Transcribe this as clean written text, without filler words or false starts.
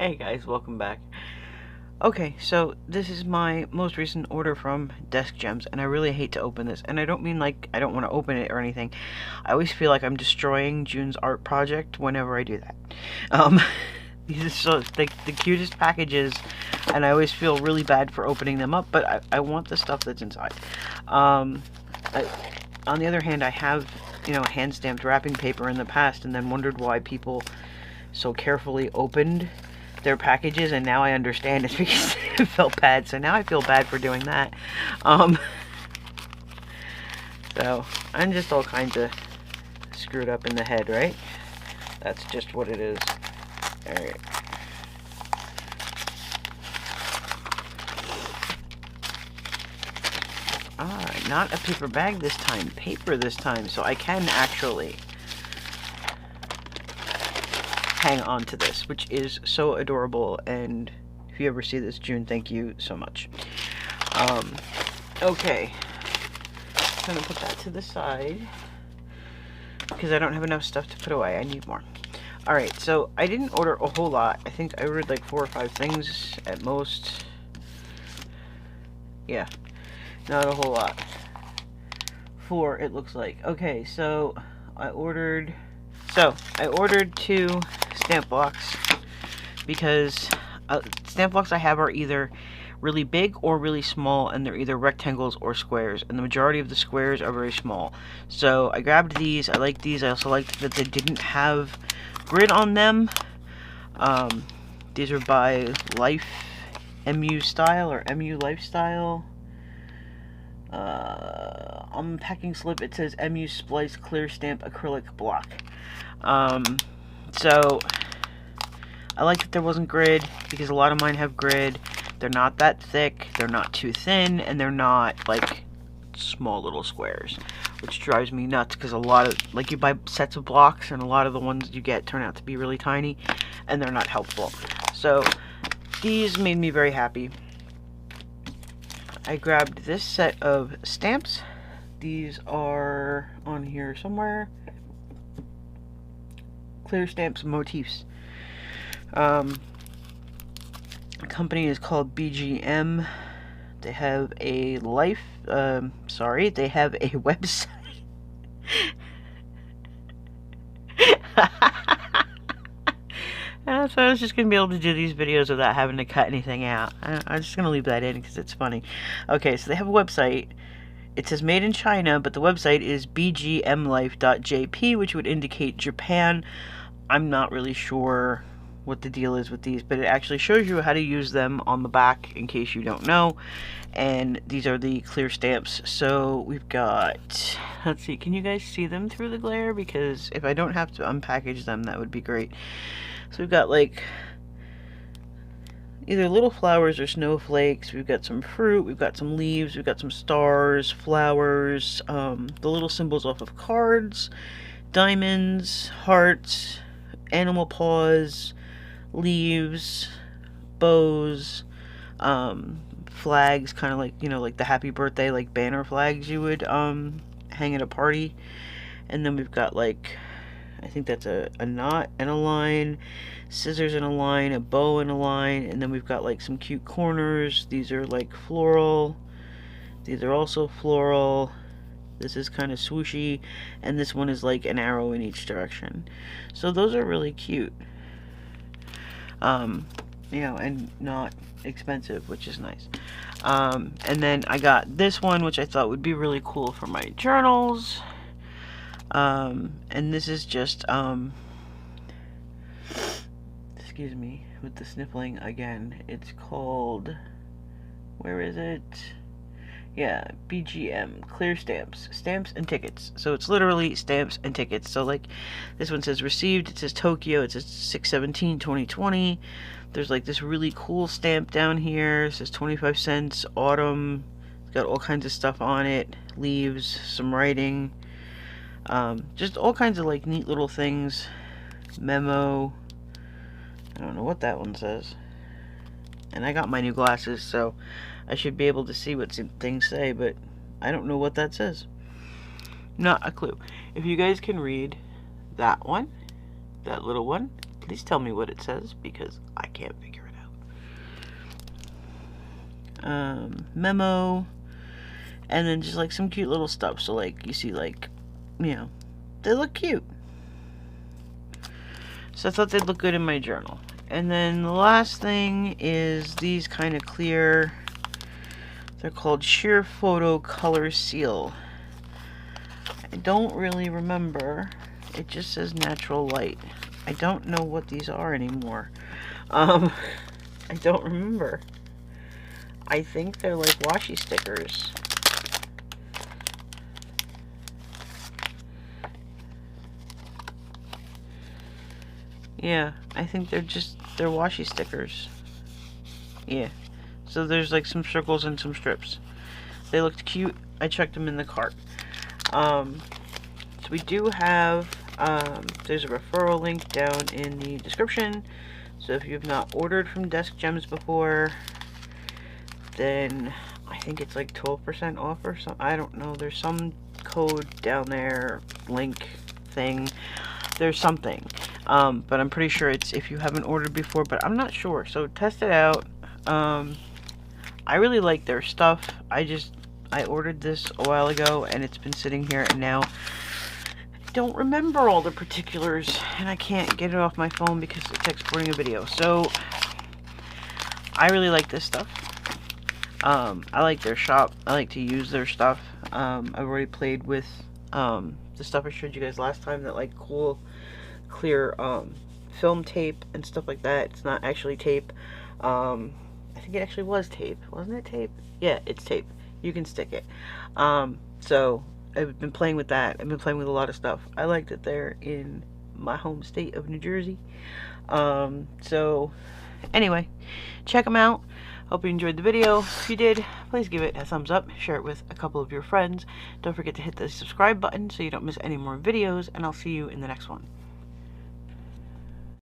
Hey guys, welcome back. Okay, so this is my most recent order from Desk Gems, and I really hate to open this. And I don't mean like I don't want to open it or anything. I always feel like I'm destroying June's art project whenever I do that. These are so the cutest packages, and I always feel really bad for opening them up, but I want the stuff that's inside. On the other hand, I have, hand-stamped wrapping paper in the past, and then wondered why people so carefully opened their packages, and now I understand it's because it felt bad. So now I feel bad for doing that. So I'm just all kinds of screwed up in the head, right? That's just what it is. Alright. Not a paper bag this time, paper this time, so I can actually hang on to this, which is so adorable. And if you ever see this, June, thank you so much. Okay, I'm gonna put that to the side because I don't have enough stuff to put away. I need more. Alright, so I didn't order a whole lot. I think I ordered like 4 or 5 things at most. Yeah, not a whole lot. 4, it looks like. Okay, so I ordered 2 stamp blocks because stamp blocks I have are either really big or really small, and they're either rectangles or squares, and the majority of the squares are very small. So I grabbed these. I like these. I also liked that they didn't have grid on them. These are by Life MU Style or MU Lifestyle. On the packing slip it says MU Splice Clear Stamp Acrylic Block. So I like that there wasn't grid because a lot of mine have grid. They're not that thick, they're not too thin, and they're not like small little squares, which drives me nuts because a lot of, like, you buy sets of blocks and a lot of the ones you get turn out to be really tiny and they're not helpful. So these made me very happy. I grabbed this set of stamps. These are on here somewhere. Clear Stamps Motifs. The company is called BGM. They have a they have a website. So I was just going to be able to do these videos without having to cut anything out. I'm just going to leave that in because it's funny. Okay, so they have a website. It says made in China, but the website is bgmlife.jp, which would indicate Japan. I'm not really sure what the deal is with these, but it actually shows you how to use them on the back in case you don't know. And these are the clear stamps. So we've got, let's see, can you guys see them through the glare? Because if I don't have to unpackage them, that would be great. So we've got like either little flowers or snowflakes. We've got some fruit, we've got some leaves, we've got some stars, flowers, the little symbols off of cards, diamonds, hearts, animal paws, leaves, bows, flags, kind of like, like the happy birthday, like banner flags you would hang at a party. And then we've got like, I think that's a knot and a line, scissors in a line, a bow in a line, and then we've got like some cute corners. These are like floral. These are also floral. This is kind of swooshy, and this one is like an arrow in each direction. So those are really cute. And not expensive, which is nice. And then I got this one, which I thought would be really cool for my journals. And this is just, excuse me with the sniffling again. It's called, where is it? Yeah, BGM, Clear Stamps, Stamps and Tickets. So it's literally stamps and tickets. So like this one says received, it says Tokyo, it says 6/17/2020. There's like this really cool stamp down here. It says 25 cents, autumn. It's got all kinds of stuff on it, leaves, some writing. Just all kinds of like neat little things. Memo. I don't know what that one says. And I got my new glasses, so I should be able to see what things say, but I don't know what that says. Not a clue. If you guys can read that one, that little one, Please tell me what it says, because I can't figure it out. Memo, and then just like some cute little stuff. So like you see, like, you know, they look cute. So I thought they'd look good in my journal. And then the last thing is these kind of clear, they're called Sheer Photo Color Seal. I don't really remember. It just says natural light. I don't know what these are anymore. I don't remember. I think they're like washi stickers. Yeah, I think they're washi stickers. Yeah. So there's like some circles and some strips. They looked cute. I checked them in the cart. So we do have, there's a referral link down in the description. So if you've not ordered from Desk Gems before, then I think it's like 12% off or something. I don't know. There's some code down there, link thing. There's something. But I'm pretty sure it's if you haven't ordered before, but I'm not sure. So test it out. I really like their stuff. I ordered this a while ago and it's been sitting here, and now I don't remember all the particulars and I can't get it off my phone because it's exporting a video. So I really like this stuff. I like their shop. I like to use their stuff. I've already played with the stuff I showed you guys last time, that like cool clear film tape and stuff like that. It's not actually tape. I think it actually was tape. Wasn't it tape? Yeah, it's tape. You can stick it. So I've been playing with that. I've been playing with a lot of stuff. I like that they're in my home state of New Jersey. So anyway, check them out. Hope you enjoyed the video. If you did, please give it a thumbs up, share it with a couple of your friends. Don't forget to hit the subscribe button so you don't miss any more videos, and I'll see you in the next one.